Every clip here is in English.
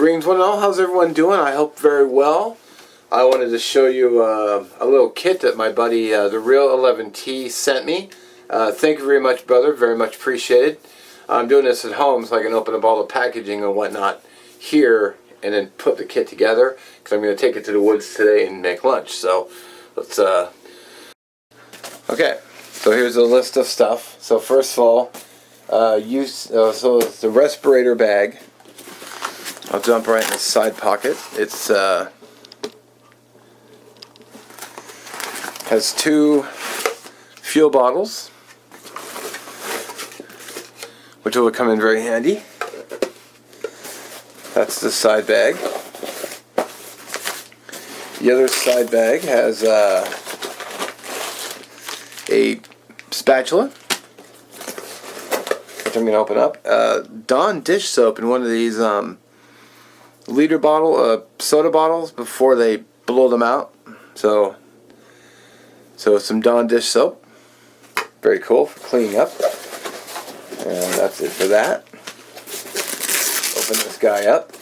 Greetings one and all, how's everyone doing? I hope very well. I wanted to show you a little kit that my buddy, the Real 11T, sent me. Thank you very much, brother, very much appreciated. I'm doing this at home so I can open up all the packaging and whatnot here and then put the kit together, because I'm going to take it to the woods today and make lunch. So let's okay, so here's a list of stuff. So first of all, so it's the respirator bag. I'll jump right in the side pocket. It's has two fuel bottles, which will come in very handy. That's the side bag. The other side bag has a spatula, which I'm going to open up. Dawn dish soap in one of these liter bottle soda bottles before they blow them out. So some Dawn dish soap, very cool for cleaning up. And that's it for that. Open this guy up.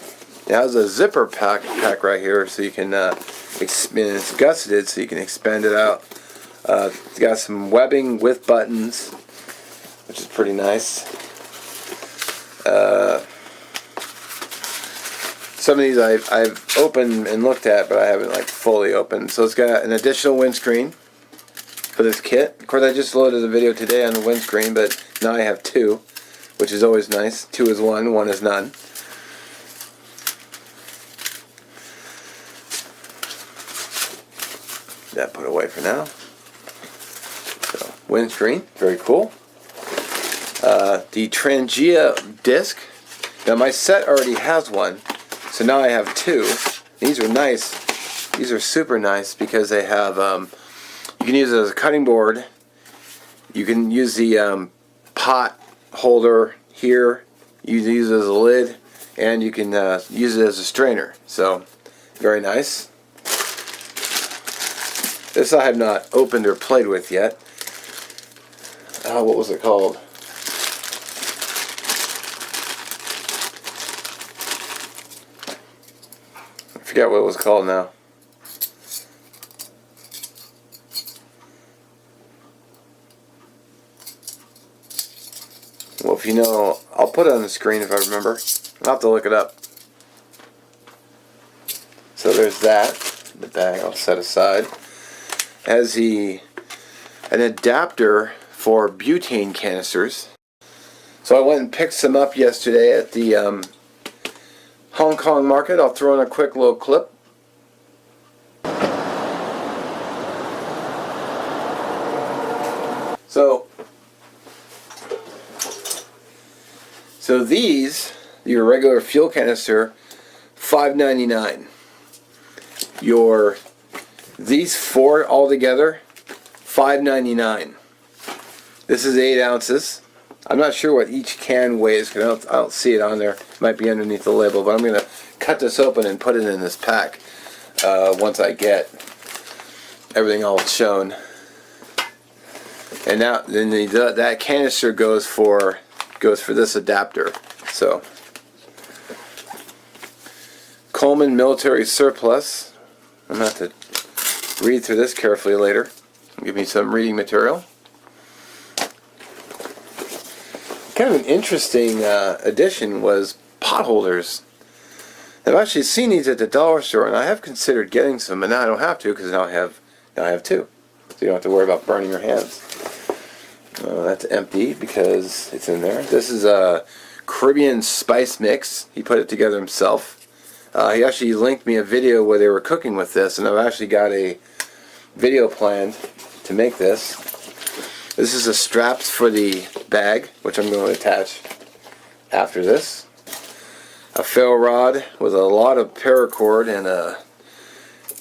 It has a zipper pack right here, so you can it's gusseted, so you can expand it out. It's got some webbing with buttons, which is pretty nice. Some of these I've opened and looked at, but I haven't like fully opened. So it's got an additional windscreen for this kit. Of course, I just loaded a video today on the windscreen, but now I have two, which is always nice. Two is one, one is none. That put away for now. So, windscreen, very cool. The Trangia disc. Now my set already has one, so now I have two. These are nice. These are super nice because they have, you can use it as a cutting board. You can use the pot holder here. You can use it as a lid, and you can use it as a strainer. So, very nice. This I have not opened or played with yet. What was it called? I forget what it was called now. Well, if you know, I'll put it on the screen if I remember. I'll have to look it up. So there's that. The bag I'll set aside. Has an adapter for butane canisters. So I went and picked some up yesterday at the Hong Kong market. I'll throw in a quick little clip. So these, your regular fuel canister, $5.99. These four altogether, $5.99. This is 8 ounces. I'm not sure what each can weighs because I don't see it on there. It might be underneath the label, but I'm going to cut this open and put it in this pack once I get everything all shown. And now then that canister goes for this adapter. So Coleman military surplus. I'm going to have to read through this carefully later. Give me some reading material. Kind of an interesting addition was pot holders. I've actually seen these at the dollar store, and I have considered getting some, and now I don't have to because now I have two, so you don't have to worry about burning your hands. That's empty because it's in there. This is a Caribbean spice mix. He put it together himself. He actually linked me a video where they were cooking with this, and I've actually got a video planned to make this. This is the straps for the bag, which I'm going to attach after this. A ferro rod with a lot of paracord and a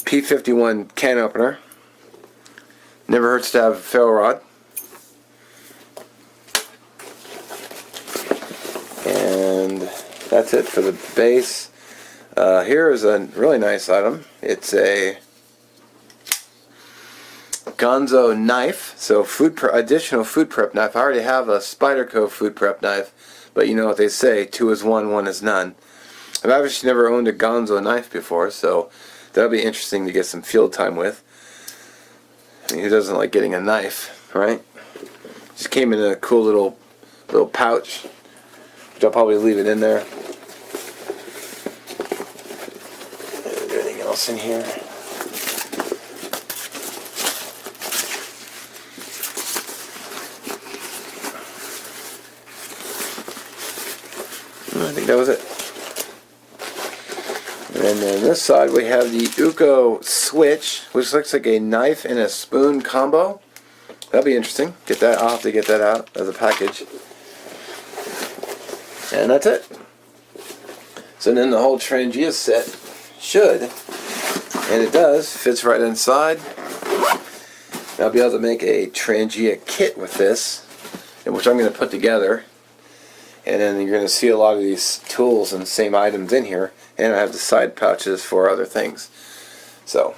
P51 can opener. Never hurts to have a ferro rod. And that's it for the base. Here is a really nice item. It's a Gonzo knife, so additional food prep knife. I already have a Spyderco food prep knife, but you know what they say, two is one, one is none. I've obviously never owned a Gonzo knife before, so that'll be interesting to get some field time with. I mean, who doesn't like getting a knife, right? Just came in a cool little pouch, which I'll probably leave it in there. Is there anything else in here? I think that was it. And then this side we have the Uko switch, which looks like a knife and a spoon combo. That'll be interesting. I'll have to get that out as a package. And that's it. So then the whole Trangia set should, and it does, fits right inside. I'll be able to make a Trangia kit with this, which I'm going to put together. And then you're going to see a lot of these tools and same items in here. And I have the side pouches for other things. So,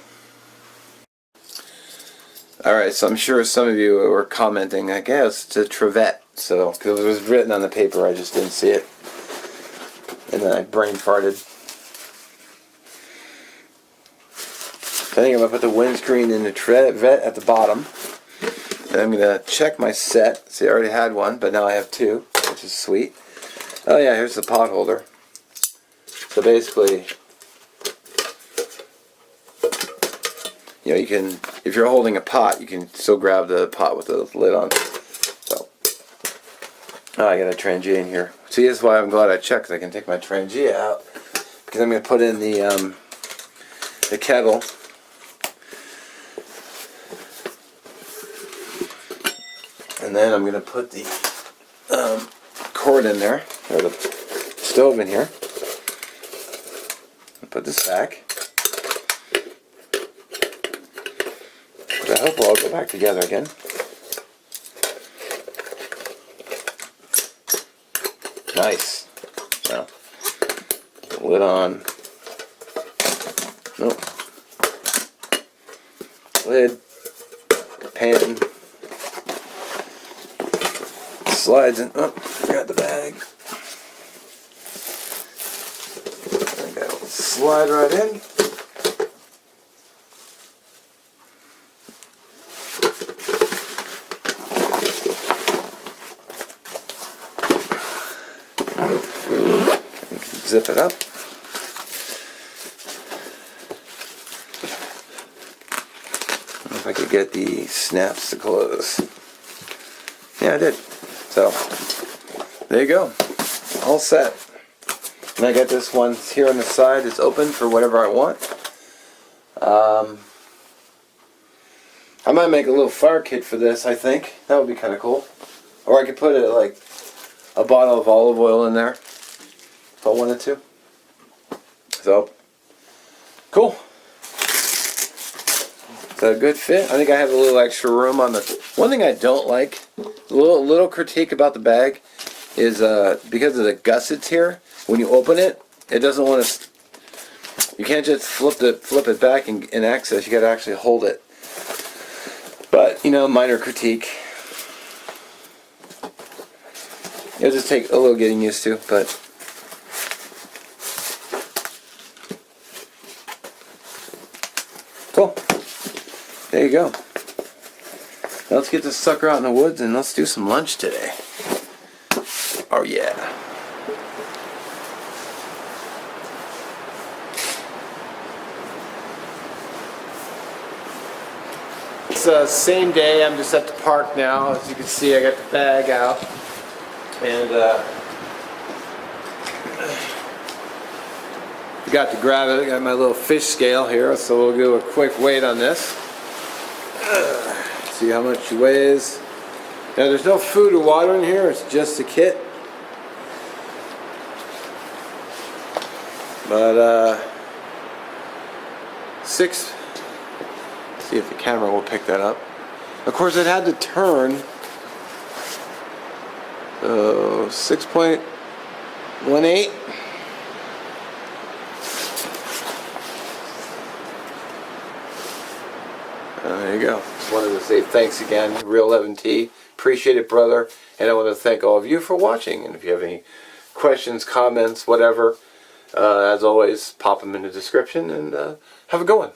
alright, so I'm sure some of you were commenting, I guess, to Trevette. So, because it was written on the paper, I just didn't see it. And then I brain farted. I think I'm going to put the windscreen in the Trevette at the bottom. And I'm going to check my set. See, I already had one, but now I have two, which is sweet. Oh yeah, here's the pot holder. So basically, you know, you can, if you're holding a pot, you can still grab the pot with the lid on. So, oh, I got a Trangia in here. See, this is why I'm glad I checked, because I can take my Trangia out. Because I'm going to put in the kettle. And then I'm going to put the cord in there, or the stove in here. Put this back. But I hope we'll all go back together again. Nice. Now, lid on. Nope. Lid. Pan. Slides in. Oh, forgot the bag. Slide right in. Zip it up. If I could get the snaps to close. Yeah, I did. So, there you go. All set. And I got this one here on the side. It's open for whatever I want. I might make a little fire kit for this, I think. That would be kind of cool. Or I could put like a bottle of olive oil in there if I wanted to. So, cool. Is that a good fit? I think I have a little extra room on the... One thing I don't like, a little critique about the bag, is because of the gussets here. When you open it, it doesn't want to. You can't just flip it back and access. You got to actually hold it. But you know, minor critique. It'll just take a little getting used to, but cool. There you go. Now let's get this sucker out in the woods and let's do some lunch today. Oh yeah. It's same day. I'm just at the park now. As you can see, I got the bag out, and got to grab it. I got my little fish scale here, so we'll do a quick weight on this. See how much it weighs. Now, there's no food or water in here. It's just a kit. But see if the camera will pick that up. Of course, it had to turn. So 6.18. There you go. Just wanted to say thanks again, Real 11T. Appreciate it, brother. And I want to thank all of you for watching. And if you have any questions, comments, whatever, As always, pop them in the description, and have a good one.